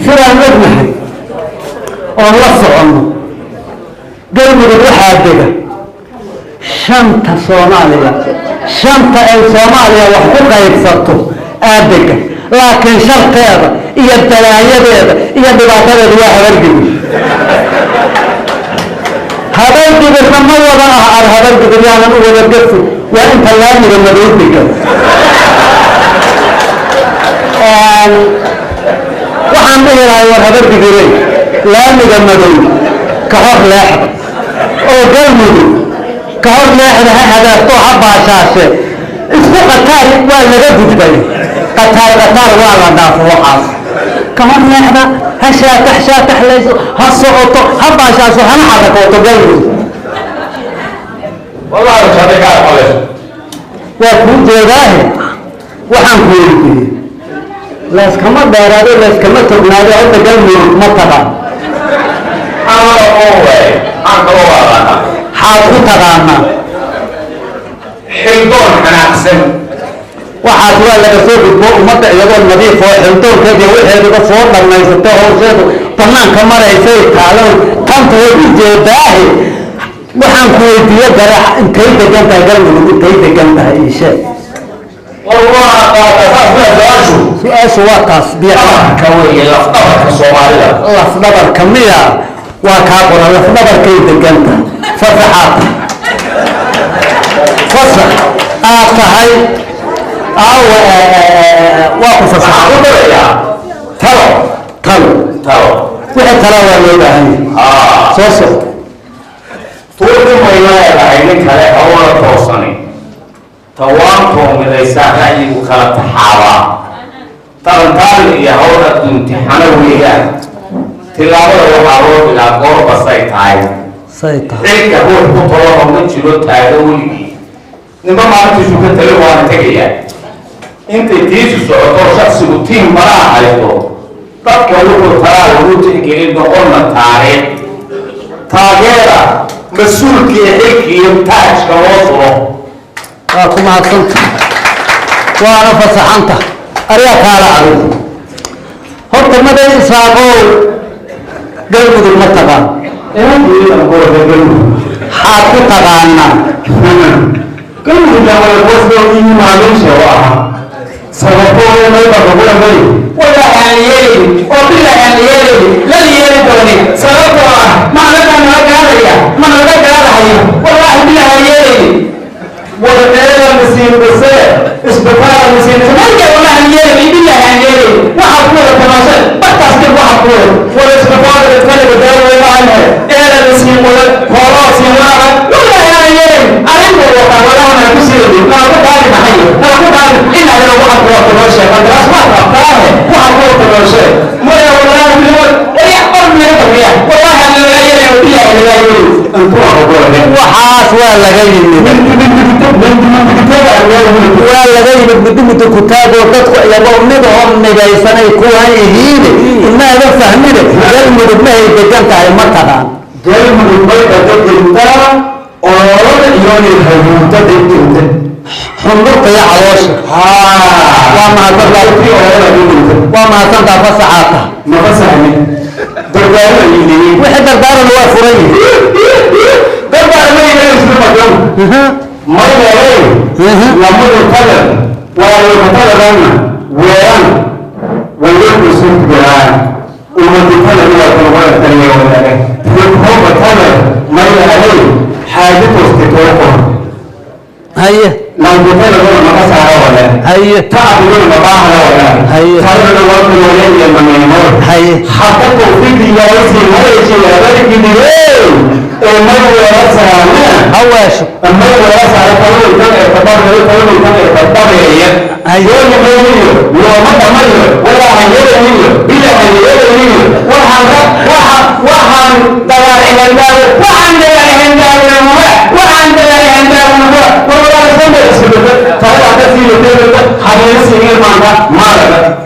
sidaan ognahay oon la soconno galmudug waxaa dega shanta Soomaaliya shanta ay Soomaaliya wax ku qaybsato aadega laakiin sharteeda iyo dalaayadeeda iyo dhibaatadeeda waa habargibirna ma wada ah habargibir yaanan u wada gafi waa inta laamiga madowdiga waxaan dhihi lahay war habargibirey laamiga madow ka hor leexda oo galmudug ka hor leexda ha hagaagto ha baashaashe isku qataar waa laga gudbay qataar waa la dhaafo waxaas ka hor leexda ha shaatax layso ha socoto ha baashaaso hana xarakooto galmudug wallahi shaqeeyaa qalees waa kuu jeedaahe waxaan ku weydiiyey layskama dheeraado layskama tognaado hadda galmudug ma taqaan xaad ku taqaanaa xildoon xanaaqsan waxaas waa laga soo gudbo ummadda iyadoo nadiif oo xildoonkeediiyo wixeediba soo dhammaysato howsheedu banaanka maraysay taaloon tanta way u jeedaahe waxaan ku weydiiye garax intay degan tahay galmudug intay degan tahay ii sheeg su-aashu waa taas ka weeye lafdhabarka Soomaalida lafdhabarka miya waa kaa qoran lafdhabarkay degan tahay fasax aad tahay waa ku fasaxa u darayaa talo wixii tala waa loo baahan yahay soo soco tuurti may leedahay nin kale hawla toosani tawaantoo midaysaa ra'yigu kala taxaabaa tarantaal iyo hawla imtixaano weeyaan tilaabada waxaa loo dhigaa goorba say tahay xilka ruux ku toloo ma jiro taaga weligii ninba maalintiisu ka tali waana tegayaa intay tiisu socoto shaksigu tiim malaha haysto dadka wuxuu talaa lagu tixgelin noqonna taariikh taageera mas-uulkii xilkiiyo taajka loo sulo waa ku mahadsanta waana fasaxanta ariga kaala adig horta maday isaaqow galmudug ma taqaan xaad ku taqaanaa galmudugna way qofdoo ii maalinsa oo ahaa sababtooda mayba kugulamay wala aan yeelin oo bila aan yeelin lala yeeli doonin sababtoo ah macnaha naga gaadaya ma naga gaadaya wallahi bila aan yeelin wadadeeda masiibase isbitaal masiibase marka wallahi aan yeelin bila aan yeelin waxa ku wada tamaashay bartaas dib waxa ku wada isbitaal kale badalay maaha eela masiibada horo siinaha wallahi aan yeelin arinku waxa walaha ku siiyay ma ku daali maxay ma ku daali in ay waxa ku wada tamaashay bartaas ma qabtaa waxa ku wada tamaashay ma wallahi ay aqoon ma tabiya wallahi aan yeelin bila aan yeelin antu waxaas waa laga yimid gudumida kutaagoo dadku iyagoo midahoo midaysanay kuwan yihiin inaada fahmine galmudug mahay degan tahay ma taqaan galmudug may dadintaa ololada iyo habuuta degdegta xundurta iyo caloosha waa mahadsantaa fasaxaata ma fasaxni dardaarada yihiin wixii dardaarana waa furan yihiin dardaarada yihiin isla madan ما يلاقي لما يطلع ولا يطلع لنا ويان ويلقي صوت جيران وما يطلع ولا يطلع الثانية ولا لا هو بطلع ما يلاقي حاجته استتوقع هيا لو يطلع ولا ما قصر ولا هيا تعب ولا ما باع ولا هيا صار الوقت ولا لما يمر هيا حطته في ديارتي ما يجي يا بلد جديد ما هو سامع هواشو أما هو يسعى يقولون كان يتطبع يقولون كان يتطبع يقول مليو يوم مليو ولا هنيل مليو بلا هنيل مليو وحن دلال الهندار وحن دلال الهندار وحن دلال الهندار ولا سمع اسمه فهو تسير تيرك حديث سير ما لك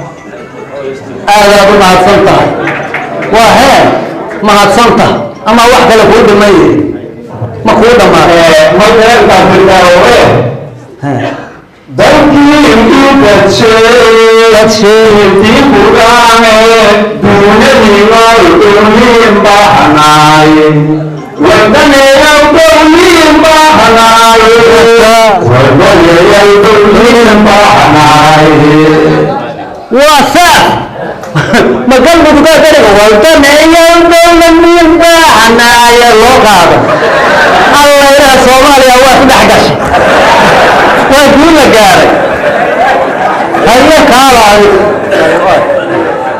هذا أبو معصمته وهي معصمته أما واحدة لقود ميت مقودة ما يقدر تفكر dalkii intuu dadshay tii ku dowliin baahanaay wadanayow dowliin baahanaay wadanayow dowliin baahanaay واسع مقال مدقاء كده والدنيا دولمين باحنا يا لوقاد الله يا صوماليا واحد حقش ويقول لك قاري هيا كالا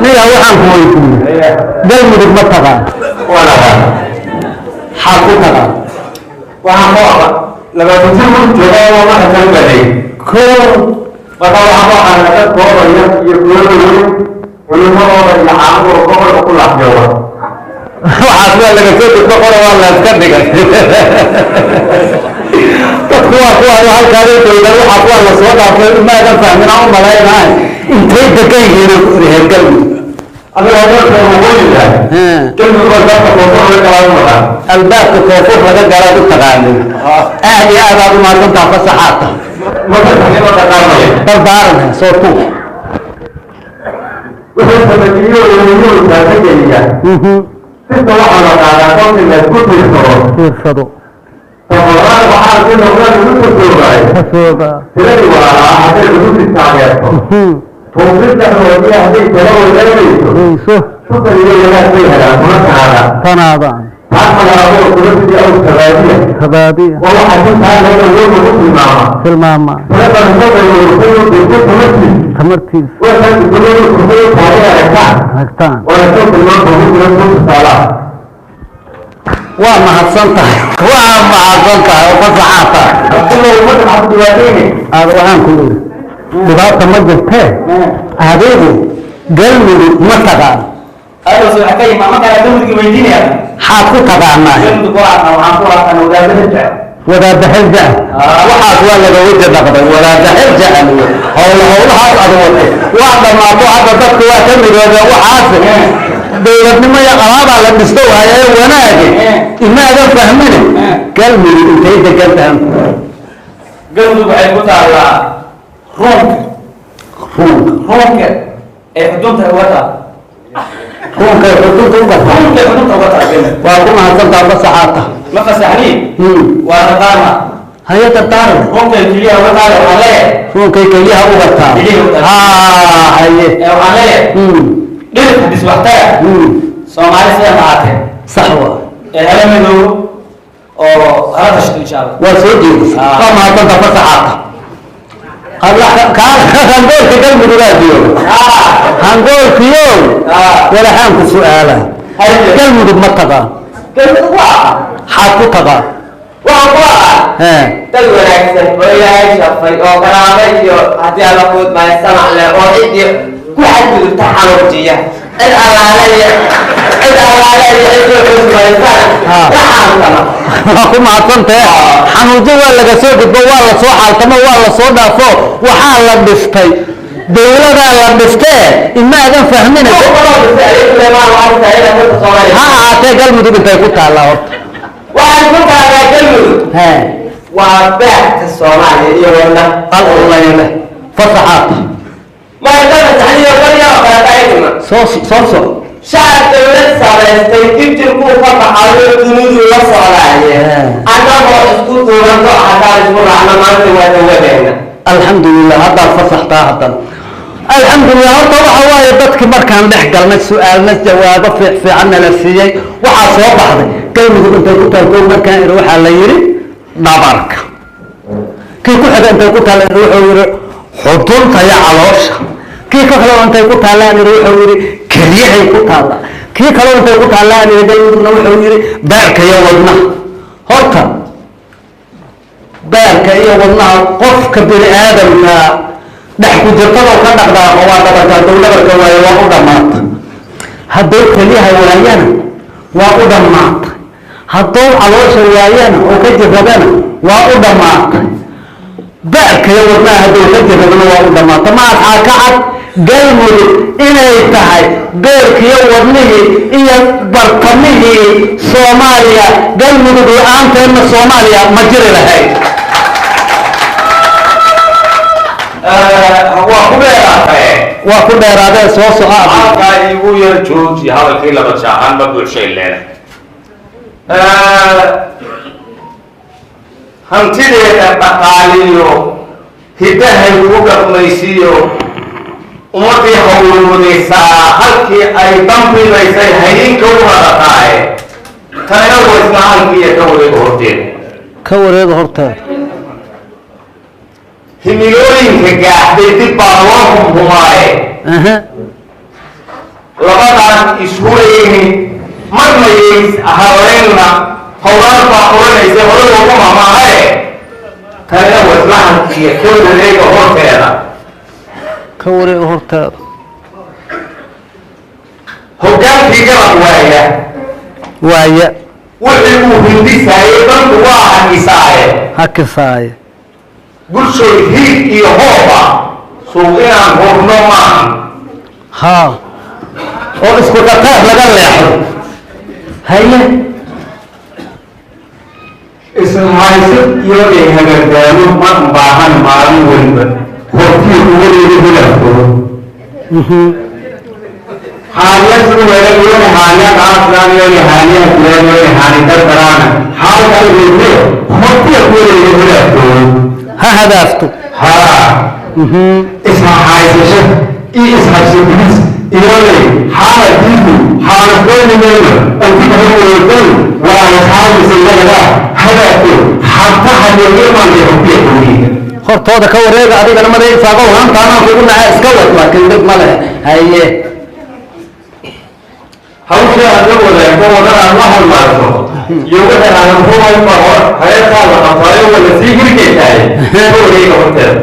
نيا وحن كويكم قال مدق متقى ولا حاكوتقى waxaan ku aqaan laba tuur joogaa oo ma xasan baday كون marka waxaan ku aqaan dad koobaya iyo kuwa culimadooda iyo caamada gobolka ku laafjooga waxaas waa laga soo degto qora waa la iska dhigay dadku waa kuwa halkaada dowlad waxaa kuwa la soo dhaafay maadan fahmin aan u malaynahay intay degan yihiin reer galmudug adiga dadka waqooyiga galmudug dadka koonfur laga galaan wadaa albaabka koonfur laga galaa u taqaanin aad iyo aad aad u maadantaa fasaxaadta marka xaqiiqo dhaqaamaya dardaaran soo tuuf wuxuu sameeyay inuu taagaya sida waxa la qaadaa qofka la ku fiirsado tababar waxaa si looga soobaay kasooba tirada waa hadii lagu taageero توصلت الوجيه هذه تلو الأوليس شوف اللي يلا فيها لأنه هذا تناضع تعمل أبوه كلهم دي أول شبابية والله حسنت هذا اليوم في الماما في الماما فلما نصدر الوصول بيكون تمرتي وكان كلهم الوصول هذه هكتان ونشوف الماما بيكون يكون الصلاة وما حصلتها وفصحاتها كله يمد عبد الوالدين هذا وهان كله بضغط مجلسته هذه قلبي متقال أيوة سوى حكاية ما كان يدوم الجميلين يا حاطط طبعا جنب قرآن وحاطط أنا وده بهجع ولا دحرجة وحاط ولا جوجة دقدر ولا دحرجة هول هذا أدوات واحد ما أبوه هذا تك واتم ولا وحاسب دولتنا ما يقرب على المستوى هاي ونادي ما هذا فهمني كلمة أنت إذا كنت هم قلبي بعيد على رونك حدودها الوطن رونك حدود الوطن حدود الوطن وأقوم هذا بس حاطة ما فسحني ورقامة هي تطار رونك الكلية وطن وعليه رونك كليها وطن هي وعليه دير حديث وقتها سومالي سيا معاته صحوة هلا منو أو هذا شيء إن شاء الله وسودي كما هذا بس حاطة الله كان هنقول في قلب الراديو هنقول في يوم ولا حامل سؤاله قلب المتقى حاططها تقول أحسن ولا يشوفي أو كلامي حتى على قد ما يسمع له أو يدي كل حد يتحرك جيه إذا على أقوم عطنت حنوجي ولا جسود ولا صو حالتما ولا صو دافو وحال لبستي دولة لبستي إما هذا فهمنا عاتي قلبي دي بنتي كنت على وقت وأنا كنت على قلبي وبعت الصومالي يقولنا قال الله يله فصحات ما يقدر تحليل ولا صوصو شعب دولة سالستي كيف تكون فرق على الجنود والصلاة أنا ما أسكت ورنت حتى أسمع أنا ما أنت وين الحمد لله هذا فصحتها هذا الحمد لله طبعا هو يبدك مركان دحقلنا السؤال ناس جواب في عنا نفسيا وحاسوا بعض كلمة أنت قلت لكم مركان يروح على يري نبارك كيف حدا أنت قلت على يروح يري حضنك يا علوش كيف لو أنت قلت على يروح يري كريه قلت على كيف لو أنت قلت على يروح يري بارك يا ودنا هرتا بارك يا ودنا قفك بني آدم دحكو جرتنا وكان نقدر قواعد دولة الجوايا وقدمات هدول كليها ولايانا وقدمات هدول علوش ولايانا وكجربنا وقدمات بارك يا ودنا هدول كجربنا وقدمات ما حاكعت قلمه إلى يتحي بارك يا ودنه إيا برطمه صوماليا قلمه بالآن كأن صوماليا مجرى لهاي هو كبير وكل إرادة سوسو halkaa igu yar jooji hadalkii laba shaacan ma bulshay leena hantideeda dhaqaaliyo hiddahay ugu dhaqmaysiiyo ummadii hawlwadaysaa halkii ay dambidaysay hayinka u hadaqaaye tanina waysna halkiiyo ka wareega horteeda كوريد هرتا himilooyinka gaaxday dib baa loo humhumaaye labadan ishulayni marnayays habeynna howlaan baa oranaysa hore loogu mamaahaye tanina waysna halkiiyo ka wareega horteeda كوريد هرتا hogaankii garab waaya وايا wixii uu hindisaayey danku waa hanisaaye هكساي bulshoy hiig iyo hooba suuq inaan hurno maaha ها oo isku dhaqaaq laga leexdo هيا ishaysad iyo hagagaano ma baahan maalin weliba hortii uwadeeda hilafkoodo حاليا سوينا يوم حاليا عاصران يوم حاليا كلام يوم حالي دربرانا حال كل يوم خطي أقول يوم لا ها هدفتو ها اسمع حاجة إيه اسمع شيء بس يومي حال دينه حال كل يوم أنت هو يقول ولا حال سيدنا هدفتو حتى هذا اليوم ما يهدي يقولي hortooda ka wareega adigana maday isaago hantaana kugu naca iska wad waa kildhib male haye hawsha aad wadaagto wadana la hadlayso iyo waxa aan hubo baro hay'adda la qabtay wala sii hirgeeyay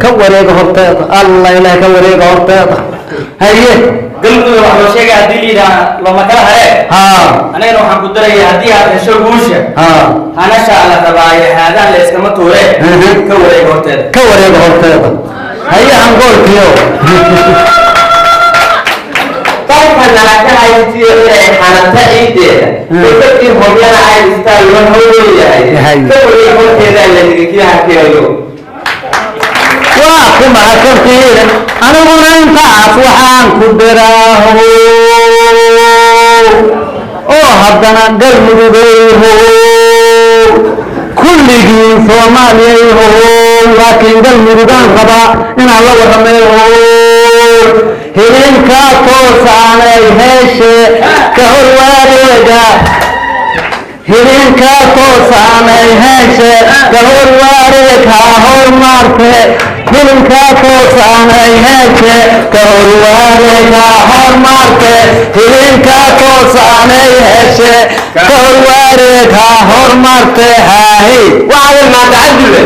ka wareega horteeda allah ilaahay ka wareega horteeda haye galmudug waxa loo sheegay hadii liida lama kala hare anagana waxaan ku darayaa hadii aad hesho guusha anasha alla tabaaya haadaan la iskama tuure ka wareega horteeda ka wareega horteeda haye aan goolkiyo طبعا لا كاي تيري حنتا ايديدا dadkii hooyada ay istaan loo hooyahay kaway horteeda la digiyaa keeyo waa kuma kartiin aniguna intaas waxaan ku diraaho oo haddana galmudugayho kulligii soomaaliyayho laakiin galmudugaan qabaa inaan la warameeyo hilinka toosaanay heeshe ka hor wareega hilinka toosaanay heeshe ka hor wareeg ha hor maarte hilinka toosaanay heeshe ka hor wareeg ha hor maarte hilinka toosaanay heeshe ka hor wareeg ha hor maarte haahi waxaa ma tacadule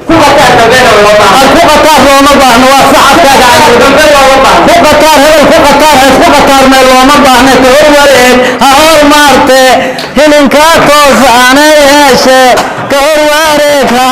ku qataa tabeena loo baahan ku qataa looma baahno waa sacabka dambe loo baahan ku qataa hebel ku qataa meel looma baahna ka hor wareeg ha hor maarte hilinka toosaanay heeshe ka hor wareeg ha